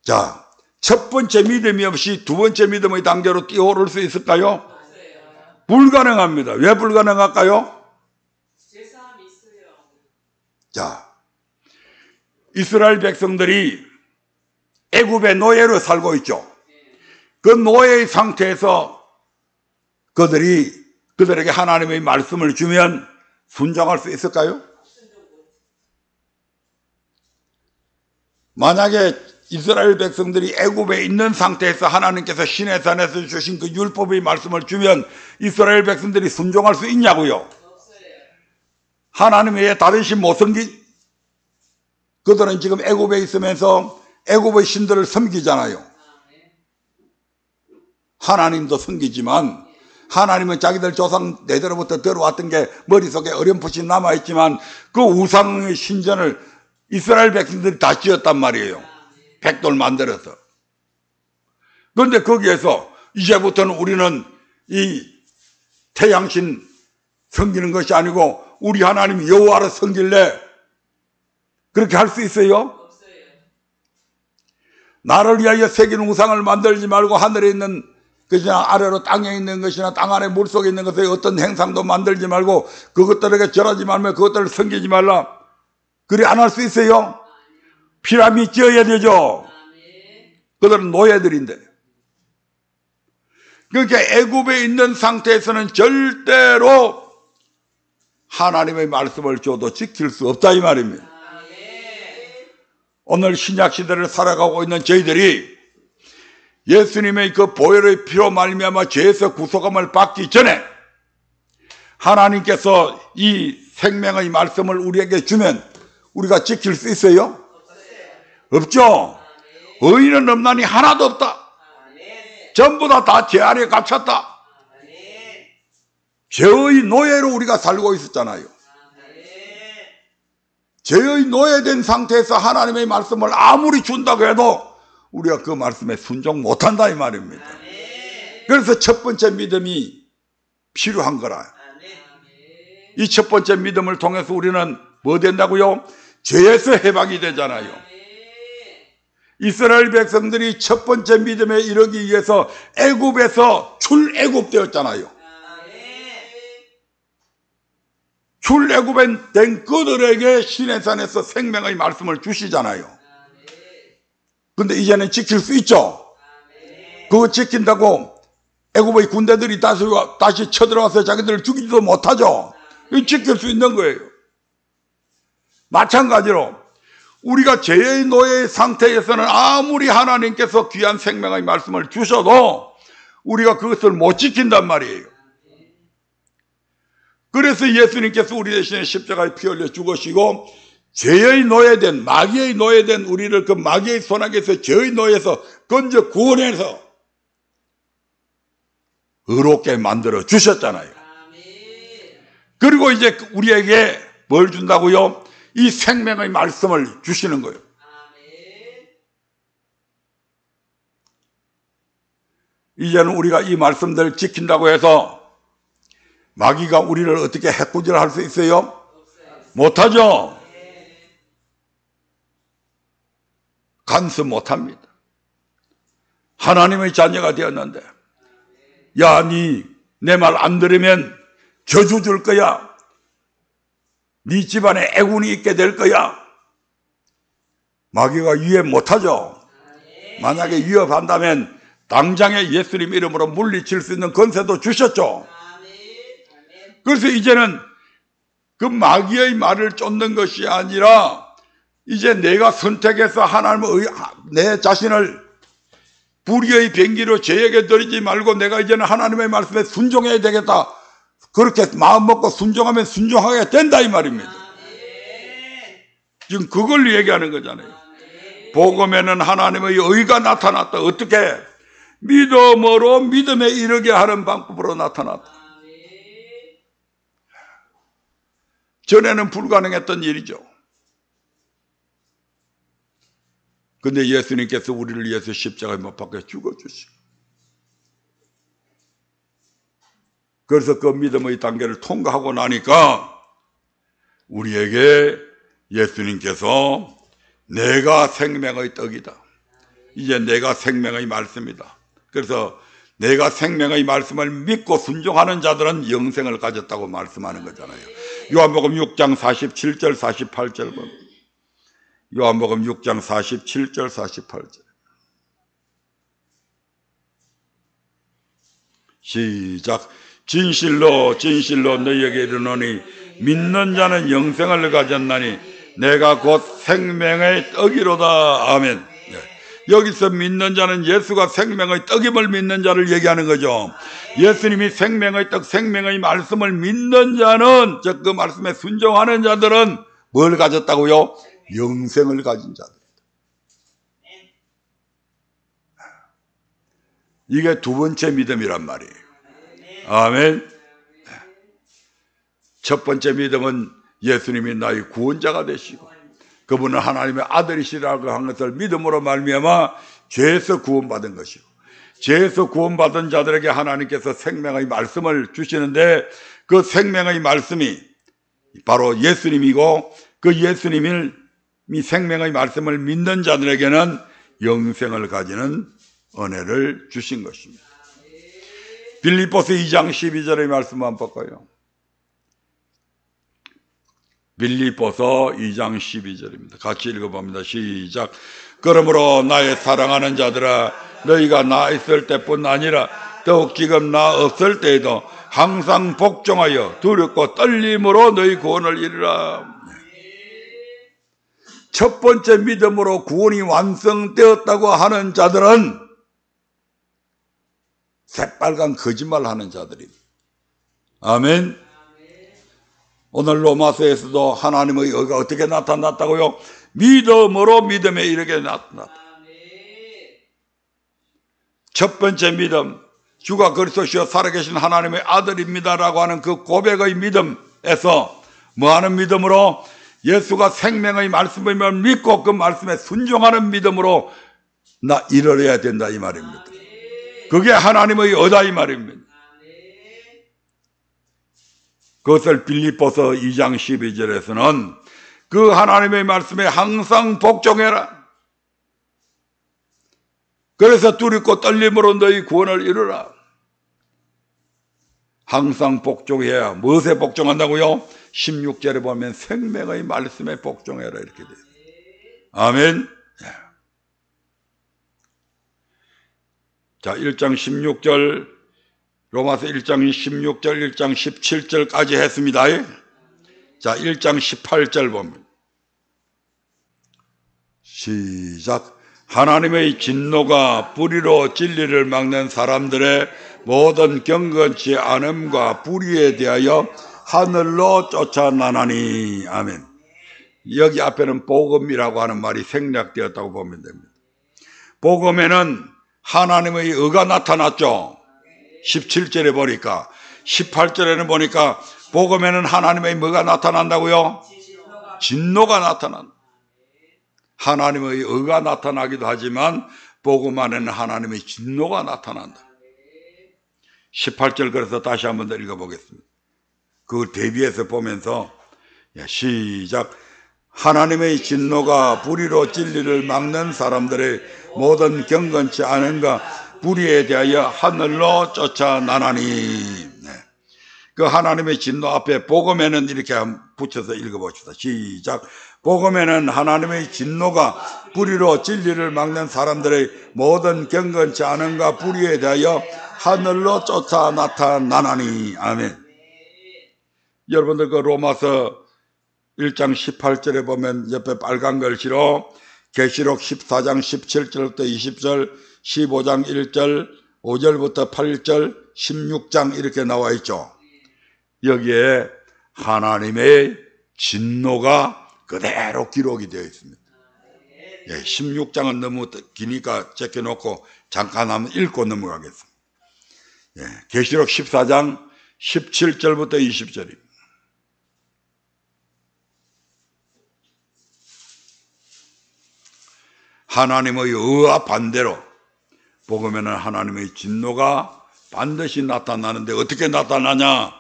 자, 첫 번째 믿음이 없이 두 번째 믿음의 단계로 뛰어오를 수 있을까요? 불가능합니다. 왜 불가능할까요? 자, 이스라엘 백성들이 애굽의 노예로 살고 있죠. 그 노예의 상태에서 그들에게 하나님의 말씀을 주면 순종할 수 있을까요? 만약에 이스라엘 백성들이 애굽에 있는 상태에서 하나님께서 시내산에서 주신 그 율법의 말씀을 주면 이스라엘 백성들이 순종할 수 있냐고요? 하나님 외에 다른 신 못 섬기? 그들은 지금 애굽에 있으면서 애굽의 신들을 섬기잖아요. 하나님도 섬기지만 하나님은 자기들 조상 대대로부터 들어왔던 게 머릿속에 어렴풋이 남아있지만 그 우상의 신전을 이스라엘 백성들이 다 지었단 말이에요. 백돌 만들어서. 그런데 거기에서 이제부터는 우리는 이 태양신 섬기는 것이 아니고 우리 하나님 여호와를 섬길래 그렇게 할 수 있어요? 나를 위하여 새긴 우상을 만들지 말고 하늘에 있는 것이나 아래로 땅에 있는 것이나 땅 안에 물속에 있는 것의 어떤 행상도 만들지 말고 그것들에게 절하지 말며 그것들을 섬기지 말라. 그래 안 할 수 있어요? 피라미드 지어야 되죠. 그들은 노예들인데. 그러니까 애굽에 있는 상태에서는 절대로 하나님의 말씀을 줘도 지킬 수 없다 이 말입니다. 오늘 신약 시대를 살아가고 있는 저희들이 예수님의 그 보혈의 피로 말미암아 죄에서 구속함을 받기 전에 하나님께서 이 생명의 말씀을 우리에게 주면 우리가 지킬 수 있어요? 없죠. 의인은 없나니 하나도 없다. 전부 다 죄 아래 갇혔다. 죄의 노예로 우리가 살고 있었잖아요. 죄의 노예된 상태에서 하나님의 말씀을 아무리 준다고 해도 우리가 그 말씀에 순종 못한다 이 말입니다. 그래서 첫 번째 믿음이 필요한 거라. 이 첫 번째 믿음을 통해서 우리는 뭐 된다고요? 죄에서 해방이 되잖아요. 이스라엘 백성들이 첫 번째 믿음에 이르기 위해서 애굽에서 출애굽되었잖아요. 출애굽에 된 그들에게 시내산에서 생명의 말씀을 주시잖아요. 근데 이제는 지킬 수 있죠. 그거 지킨다고 애굽의 군대들이 다시 쳐들어와서 자기들을 죽이지도 못하죠. 이거 지킬 수 있는 거예요. 마찬가지로 우리가 죄의 노예의 상태에서는 아무리 하나님께서 귀한 생명의 말씀을 주셔도 우리가 그것을 못 지킨단 말이에요. 그래서 예수님께서 우리 대신에 십자가에 피 흘려 죽으시고 죄의 노예된 마귀의 노예된 우리를 그 마귀의 손아귀에서 죄의 노예에서 건져 구원해서 의롭게 만들어 주셨잖아요. 그리고 이제 우리에게 뭘 준다고요? 이 생명의 말씀을 주시는 거예요. 이제는 우리가 이 말씀들을 지킨다고 해서 마귀가 우리를 어떻게 해코지할 수 있어요? 못하죠. 간섭 못합니다. 하나님의 자녀가 되었는데 야, 니 내 말 안 들으면 저주 줄 거야. 네 집안에 애군이 있게 될 거야. 마귀가 위협 못하죠. 만약에 위협한다면 당장에 예수님 이름으로 물리칠 수 있는 권세도 주셨죠. 그래서 이제는 그 마귀의 말을 쫓는 것이 아니라 이제 내가 선택해서 하나님의 내 자신을 불의의 병기로 죄에게 드리지 말고 내가 이제는 하나님의 말씀에 순종해야 되겠다. 그렇게 마음 먹고 순종하면 순종하게 된다 이 말입니다. 지금 그걸 얘기하는 거잖아요. 복음에는 하나님의 의가 나타났다. 어떻게? 믿음으로 믿음에 이르게 하는 방법으로 나타났다. 전에는 불가능했던 일이죠. 근데 예수님께서 우리를 위해서 십자가에 못 박혀 죽어주시고 그래서 그 믿음의 단계를 통과하고 나니까 우리에게 예수님께서 내가 생명의 떡이다. 이제 내가 생명의 말씀이다. 그래서 내가 생명의 말씀을 믿고 순종하는 자들은 영생을 가졌다고 말씀하는 거잖아요. 요한복음 6장 47절 48절 보면 요한복음 6장 47절 48절 시작. 진실로 진실로 너희에게 이르노니 믿는 자는 영생을 가졌나니 내가 곧 생명의 떡이로다. 아멘. 여기서 믿는 자는 예수가 생명의 떡임을 믿는 자를 얘기하는 거죠. 예수님이 생명의 떡, 생명의 말씀을 믿는 자는, 즉 그 말씀에 순종하는 자들은 뭘 가졌다고요? 영생을 가진 자들. 이게 두 번째 믿음이란 말이에요. 아멘. 첫 번째 믿음은 예수님이 나의 구원자가 되시고 그분은 하나님의 아들이시라고 한 것을 믿음으로 말미암아 죄에서 구원받은 것이고, 죄에서 구원받은 자들에게 하나님께서 생명의 말씀을 주시는데 그 생명의 말씀이 바로 예수님이고, 그 예수님이 생명의 말씀을 믿는 자들에게는 영생을 가지는 은혜를 주신 것입니다. 빌립보서 2장 12절의 말씀 한번 볼까요? 빌립보서 2장 12절입니다. 같이 읽어봅니다. 시작. 그러므로 나의 사랑하는 자들아, 너희가 나 있을 때뿐 아니라 더욱 지금 나 없을 때에도 항상 복종하여 두렵고 떨림으로 너희 구원을 이루라. 첫 번째 믿음으로 구원이 완성되었다고 하는 자들은 새빨간 거짓말하는 자들입니다. 아멘. 오늘 로마서에서도 하나님의 의가 어떻게 나타났다고요? 믿음으로 믿음에 이르게 나타났다. 첫 번째 믿음, 주가 그리스도시여 살아계신 하나님의 아들입니다라고 하는 그 고백의 믿음에서 뭐하는 믿음으로? 예수가 생명의 말씀을 믿고 그 말씀에 순종하는 믿음으로 나 이르러야 된다 이 말입니다. 그게 하나님의 의다 이 말입니다. 그것을 빌립보서 2장 12절에서는 그 하나님의 말씀에 항상 복종해라. 그래서 두렵고 떨림으로 너희 구원을 이루라. 항상 복종해야 무엇에 복종한다고요? 16절에 보면 생명의 말씀에 복종해라 이렇게 돼요. 아멘. 자, 1장 16절, 로마서 1장 16절, 1장 17절까지 했습니다. 자, 1장 18절 봅니다. 시작. 하나님의 진노가 불의로 진리를 막는 사람들의 모든 경건치 않음과 불의에 대하여 하늘로 쫓아나나니. 아멘. 여기 앞에는 복음이라고 하는 말이 생략되었다고 보면 됩니다. 복음에는 하나님의 의가 나타났죠. 17절에 보니까. 18절에는 보니까 복음에는 하나님의 뭐가 나타난다고요? 진노가 나타난다. 하나님의 의가 나타나기도 하지만 복음 안에는 하나님의 진노가 나타난다. 18절 그래서 다시 한번 더 읽어보겠습니다. 그걸 대비해서 보면서 시작. 하나님의 진노가 불의로 진리를 막는 사람들의 모든 경건치 않은가 불의에 대하여 하늘로 쫓아나나니. 그 하나님의 진노 앞에 복음에는 이렇게 붙여서 읽어봅시다. 시작. 복음에는 하나님의 진노가 불의로 진리를 막는 사람들의 모든 경건치 않은가 불의에 대하여 하늘로 쫓아 나타나나니. 아멘. 여러분들 그 로마서 1장 18절에 보면 옆에 빨간 글씨로 계시록 14장 17절부터 20절, 15장 1절, 5절부터 8절, 16장 이렇게 나와 있죠. 여기에 하나님의 진노가 그대로 기록이 되어 있습니다. 16장은 너무 기니까 제껴놓고 잠깐 한번 읽고 넘어가겠습니다. 계시록 14장 17절부터 20절입니다. 하나님의 의와 반대로 복음에는 하나님의 진노가 반드시 나타나는데 어떻게 나타나냐?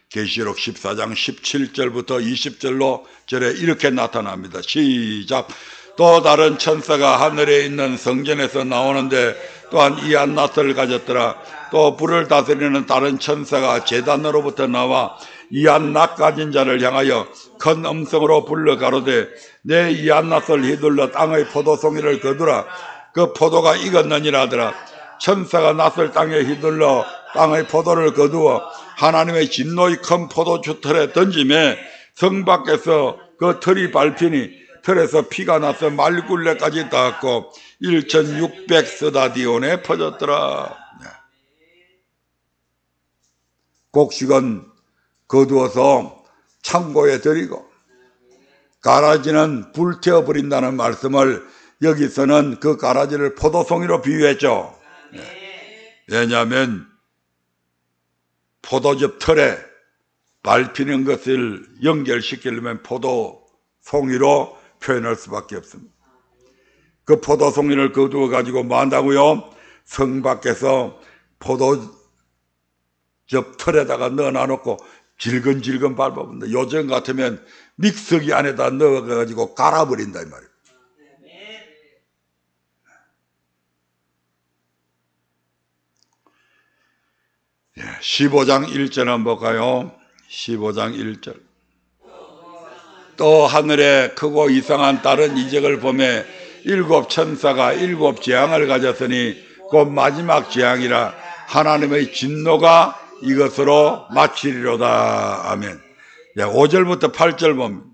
계시록 14장 17절부터 20절로 절에 이렇게 나타납니다. 시작. 또 다른 천사가 하늘에 있는 성전에서 나오는데 또한 이한 낫을 가졌더라. 또 불을 다스리는 다른 천사가 제단으로부터 나와 이한 낫 가진 자를 향하여 큰 음성으로 불러 가로되 내 이한 낫을 휘둘러 땅의 포도송이를 거두라. 그 포도가 익었느니라 하더라. 천사가 낫을 땅에 휘둘러 땅의 포도를 거두어 하나님의 진노의 큰 포도주 틀에 던짐에 성 밖에서 그 틀이 밟히니 틀에서 피가 나서 말굴레까지 닿았고 1600스다디온에 퍼졌더라. 곡식은 거두어서 창고에 들이고 가라지는 불태워버린다는 말씀을 여기서는 그 가라지를 포도송이로 비유했죠. 왜냐하면 포도즙 틀에 밟히는 것을 연결시키려면 포도송이로 표현할 수밖에 없습니다. 그 포도송이를 거두어 가지고 뭐 한다고요? 성 밖에서 포도즙 틀에다가 넣어놔놓고 질근질근 밟아본다. 요즘 같으면 믹서기 안에다 넣어가지고 갈아버린다 이 말이에요. 15장 1절 한번 볼까요? 15장 1절. 또 하늘에 크고 이상한 다른 이적을 보매 7 천사가 7 재앙을 가졌으니 곧 마지막 재앙이라 하나님의 진노가 이것으로 마치리로다. 아멘. 5절부터 8절 봅니다.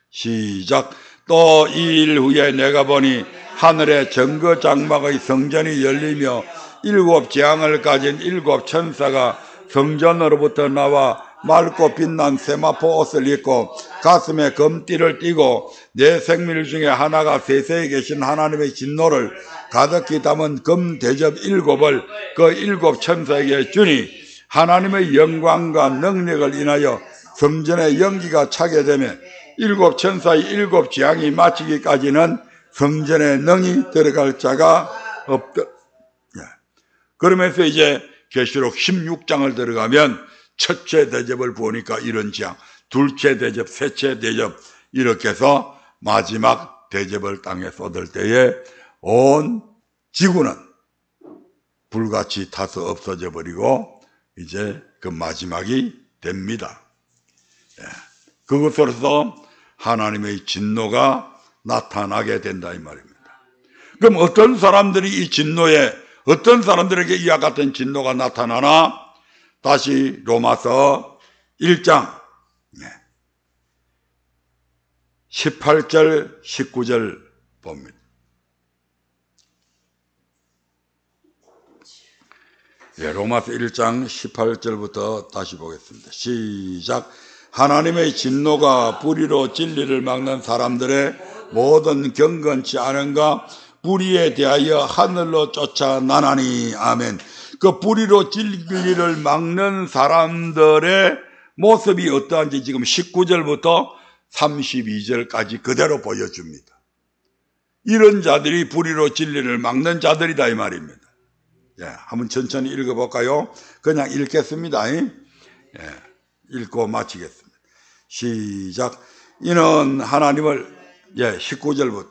시작. 또 2일 후에 내가 보니 하늘에 정거 장막의 성전이 열리며 7 재앙을 가진 7 천사가 성전으로부터 나와 맑고 빛난 세마포 옷을 입고 가슴에 금띠를 띠고 내 생밀 중에 하나가 세세에 계신 하나님의 진노를 가득히 담은 금 대접 7을 그 7 천사에게 주니 하나님의 영광과 능력을 인하여 성전에 연기가 차게 되며 7 천사의 7 재앙이 마치기까지는 성전에 능히 들어갈 자가 없다. 그러면서 이제 계시록 16장을 들어가면 첫째 대접을 보니까 이런 재앙, 둘째 대접, 셋째 대접 이렇게 해서 마지막 대접을 땅에 쏟을 때에 온 지구는 불같이 타서 없어져 버리고 이제 그 마지막이 됩니다. 그것으로서 하나님의 진노가 나타나게 된다 이 말입니다. 그럼 어떤 사람들이 이 진노에 어떤 사람들에게 이와 같은 진노가 나타나나? 다시 로마서 1장 18절 19절 봅니다. 로마서 1장 18절부터 다시 보겠습니다. 시작. 하나님의 진노가 불의로 진리를 막는 사람들의 모든 경건치 않은가 불의에 대하여 하늘로 쫓아나나니. 아멘. 그 불의로 진리를 막는 사람들의 모습이 어떠한지 지금 19절부터 32절까지 그대로 보여줍니다. 이런 자들이 불의로 진리를 막는 자들이다 이 말입니다. 한번 천천히 읽어볼까요? 그냥 읽겠습니다. 읽고 마치겠습니다. 시작. 이는 하나님을 19절부터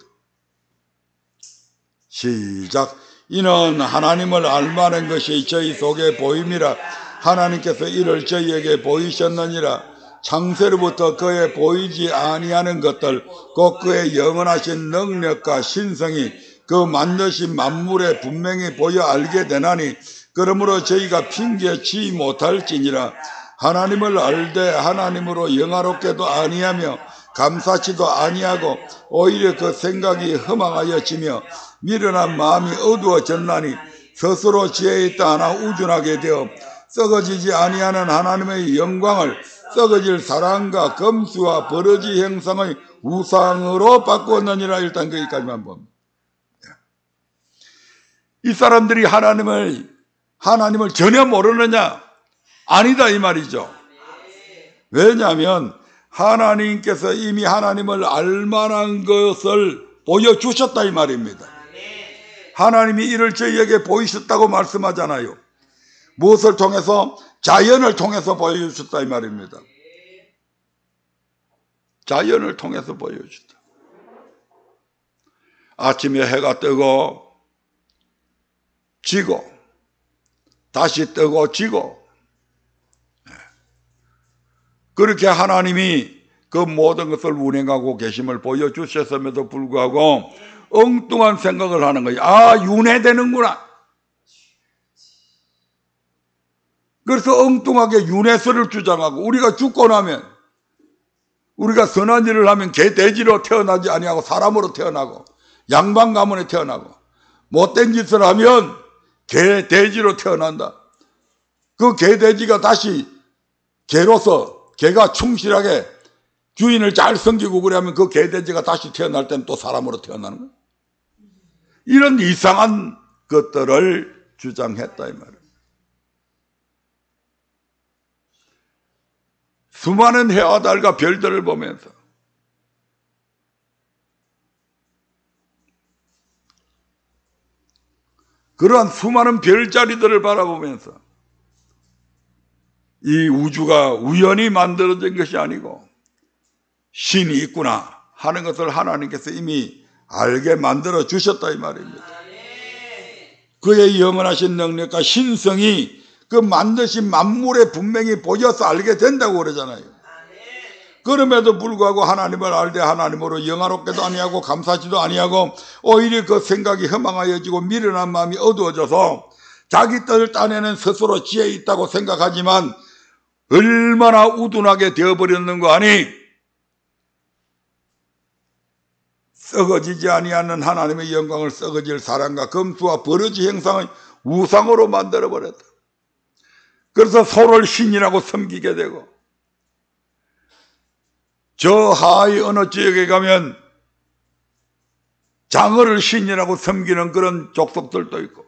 시작. 이는 하나님을 알만한 것이 저희 속에 보임이라 하나님께서 이를 저희에게 보이셨느니라. 창세로부터 그의 보이지 아니하는 것들 곧 그의 영원하신 능력과 신성이 그 만드신 만물에 분명히 보여 알게 되나니 그러므로 저희가 핑계치 못할지니라. 하나님을 알되 하나님으로 영화롭게도 아니하며 감사치도 아니하고 오히려 그 생각이 허망하여지며 미련한 마음이 어두워졌나니 스스로 지혜 있다 하나 우준하게 되어 썩어지지 아니하는 하나님의 영광을 썩어질 사랑과 검수와 버러지 형상의 우상으로 바꾸었느니라. 일단 거기까지만 봅니다. 이 사람들이 하나님을 전혀 모르느냐? 아니다 이 말이죠. 왜냐하면 하나님께서 이미 하나님을 알만한 것을 보여주셨다 이 말입니다. 하나님이 이를 저희에게 보이셨다고 말씀하잖아요. 무엇을 통해서? 자연을 통해서 보여주셨다 이 말입니다. 자연을 통해서 보여주셨다. 아침에 해가 뜨고 지고 다시 뜨고 지고 그렇게 하나님이 그 모든 것을 운행하고 계심을 보여주셨음에도 불구하고 엉뚱한 생각을 하는 거예요. 아, 윤회되는구나. 그래서 엉뚱하게 윤회설을 주장하고 우리가 죽고 나면 우리가 선한 일을 하면 개 돼지로 태어나지 아니하고 사람으로 태어나고 양반 가문에 태어나고 못된 짓을 하면 개 돼지로 태어난다. 그 개 돼지가 다시 개로서 개가 충실하게 주인을 잘 섬기고 그러면 그 개 돼지가 다시 태어날 때는 또 사람으로 태어나는 거예요. 이런 이상한 것들을 주장했다 이 말이에요. 수많은 해와 달과 별들을 보면서 그러한 수많은 별자리들을 바라보면서 이 우주가 우연히 만들어진 것이 아니고 신이 있구나 하는 것을 하나님께서 이미 알게 만들어 주셨다 이 말입니다. 그의 영원하신 능력과 신성이 그 만드신 만물에 분명히 보여서 알게 된다고 그러잖아요. 그럼에도 불구하고 하나님을 알되 하나님으로 영화롭게도 아니하고 감사하지도 아니하고 오히려 그 생각이 허망하여지고 미련한 마음이 어두워져서 자기 뜻을 따내는 스스로 지혜 있다고 생각하지만 얼마나 우둔하게 되어버렸는 거 아니? 썩어지지 아니하는 하나님의 영광을 썩어질 사랑과 검수와 버러지 형상의 우상으로 만들어버렸다. 그래서 서로를 신이라고 섬기게 되고 저 하의 어느 지역에 가면 장어를 신이라고 섬기는 그런 족속들도 있고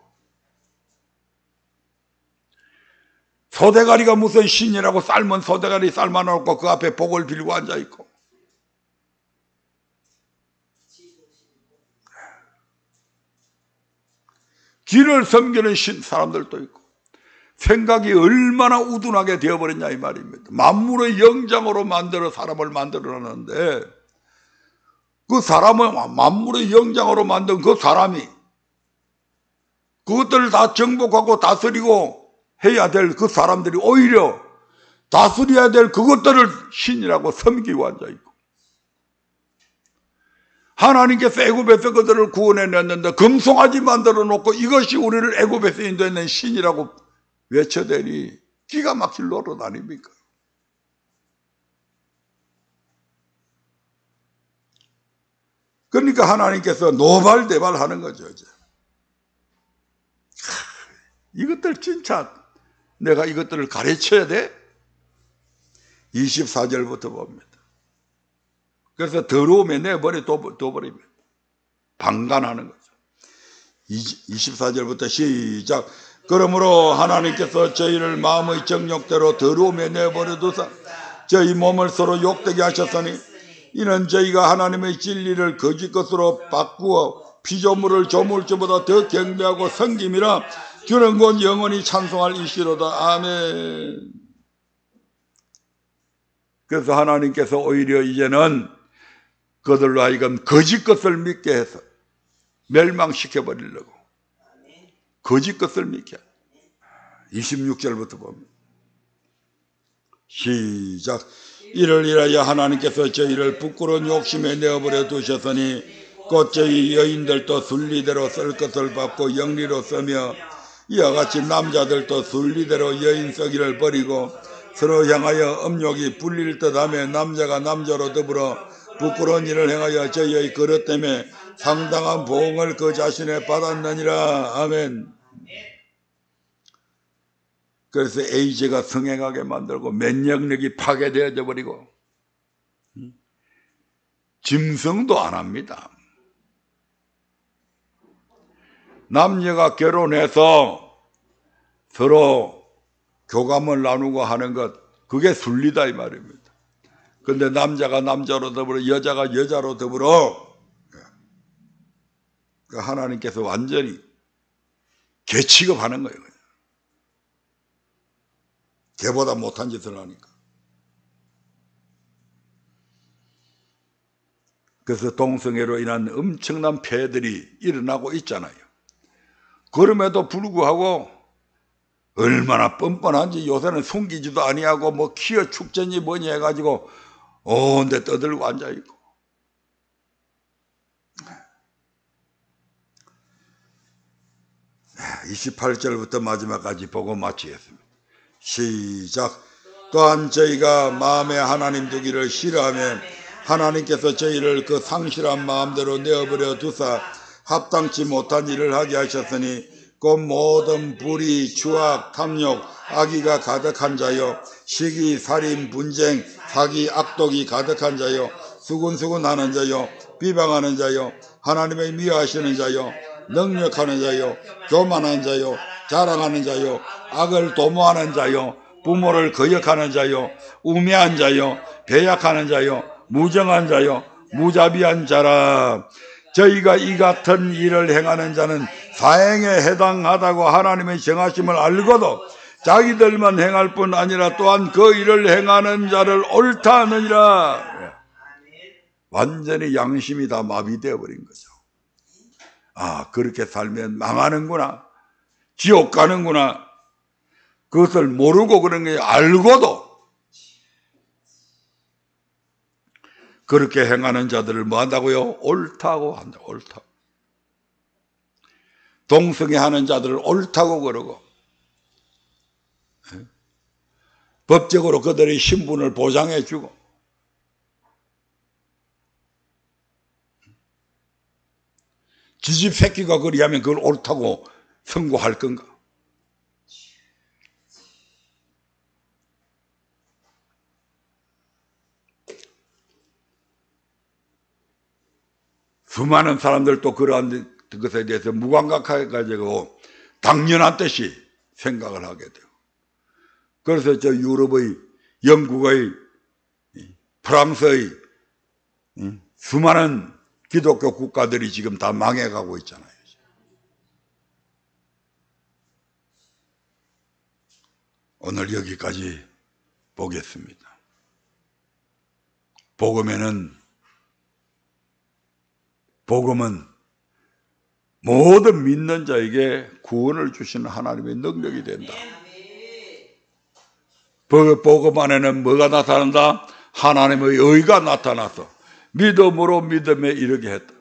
소대가리가 무슨 신이라고 삶은 소대가리 삶아놓고 그 앞에 복을 빌고 앉아있고 길을 섬기는 사람들도 있고 생각이 얼마나 우둔하게 되어버렸냐 이 말입니다. 만물의 영장으로 만들어 사람을 만들어놨는데 그 사람을 만물의 영장으로 만든 그 사람이 그것들을 다 정복하고 다스리고 해야 될 그 사람들이 오히려 다스려야 될 그것들을 신이라고 섬기고 앉아있고 하나님께서 애굽에서 그들을 구원해냈는데 금송아지 만들어 놓고 이것이 우리를 애굽에서 인도해낸 신이라고 외쳐대니 기가 막힐 노릇 아닙니까? 그러니까 하나님께서 노발대발하는 거죠. 이제. 이것들 진짜 내가 이것들을 가르쳐야 돼? 24절부터 봅니다. 그래서 더러움에 내버려둬버립니다. 방관하는 거죠. 24절부터 시작. 그러므로 하나님께서 저희를 마음의 정욕대로 더러움에 내버려두사 저희 몸을 서로 욕되게 하셨으니 이는 저희가 하나님의 진리를 거짓 것으로 바꾸어 피조물을 조물주보다 더 경배하고 섬김이라 주는 곧 영원히 찬송할 이시로다. 아멘. 그래서 하나님께서 오히려 이제는 그들로 하여금 거짓 것을 믿게 해서 멸망시켜버리려고 거짓 것을 믿게. 26절부터 봅니다. 시작. 이를 위하여 하나님께서 저희를 부끄러운 욕심에 내어버려 두셨으니 곧 저희 여인들도 순리대로 쓸 것을 받고 영리로 쓰며 이와 같이 남자들도 순리대로 여인 쓰기를 버리고 서로 향하여 음욕이 불릴 듯하며 남자가 남자로 더불어 부끄러운 일을 행하여 저희의 그릇 때문에 상당한 보응을 그 자신에 받았느니라. 아멘. 그래서 에이즈가 성행하게 만들고 면역력이 파괴되어져 버리고 짐승도 안 합니다. 남녀가 결혼해서 서로 교감을 나누고 하는 것 그게 순리다 이 말입니다. 그런데 남자가 남자로 더불어 여자가 여자로 더불어 하나님께서 완전히 개취급하는 거예요. 개보다 못한 짓을 하니까. 그래서 동성애로 인한 엄청난 폐해들이 일어나고 있잖아요. 그럼에도 불구하고 얼마나 뻔뻔한지 요새는 숨기지도 아니하고 뭐 키어 축제니 뭐니 해가지고 온데 떠들고 앉아있고. 네. 28절부터 마지막까지 보고 마치겠습니다. 시작. 또한 저희가 마음에 하나님 두기를 싫어하며 하나님께서 저희를 그 상실한 마음대로 내어버려 두사 합당치 못한 일을 하게 하셨으니 곧 모든 불의, 추악, 탐욕, 악의가 가득한 자요, 시기, 살인, 분쟁, 사기, 악독이 가득한 자요, 수군수군하는 자요, 비방하는 자요, 하나님을 미워하시는 자요, 능력하는 자요, 교만한 자요, 자랑하는 자요, 악을 도모하는 자요, 부모를 거역하는 자요, 우매한 자요, 배약하는 자요, 무정한 자요, 무자비한 자라. 저희가 이 같은 일을 행하는 자는 사형에 해당하다고 하나님의 정하심을 알고도 자기들만 행할 뿐 아니라 또한 그 일을 행하는 자를 옳다 하느니라. 완전히 양심이 다 마비되어 버린 거죠. 아, 그렇게 살면 망하는구나, 지옥 가는구나, 그것을 모르고 그런 게 알고도 그렇게 행하는 자들을 뭐 한다고요? 옳다고 한다. 옳다. 동성애하는 자들을 옳다고 그러고, 법적으로 그들의 신분을 보장해 주고, 지집 새끼가 그리하면 그걸 옳다고 선고할 건가? 수많은 사람들도 그러한 것에 대해서 무감각해가지고 당연한 듯이 생각을 하게 돼요. 그래서 저 유럽의, 영국의, 프랑스의 수많은 기독교 국가들이 지금 다 망해가고 있잖아요. 오늘 여기까지 보겠습니다. 복음은 모든 믿는 자에게 구원을 주시는 하나님의 능력이 된다. 복음 안에는 뭐가 나타난다? 하나님의 의가 나타나서 믿음으로 믿음에 이르게 했다.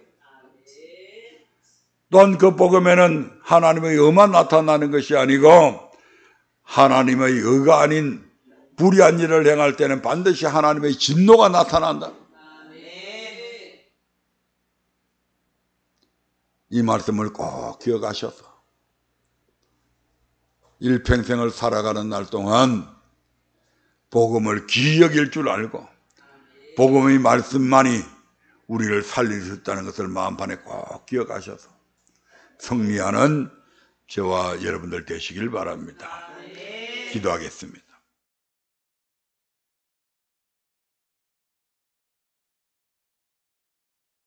또한 그 복음에는 하나님의 의만 나타나는 것이 아니고 하나님의 의가 아닌 불의한 일을 행할 때는 반드시 하나님의 진노가 나타난다. 이 말씀을 꼭 기억하셔서 일평생을 살아가는 날 동안 복음을 귀히 여길 줄 알고 복음의 말씀만이 우리를 살릴 수 있다는 것을 마음판에 꼭 기억하셔서 승리하는 저와 여러분들 되시길 바랍니다. 기도하겠습니다.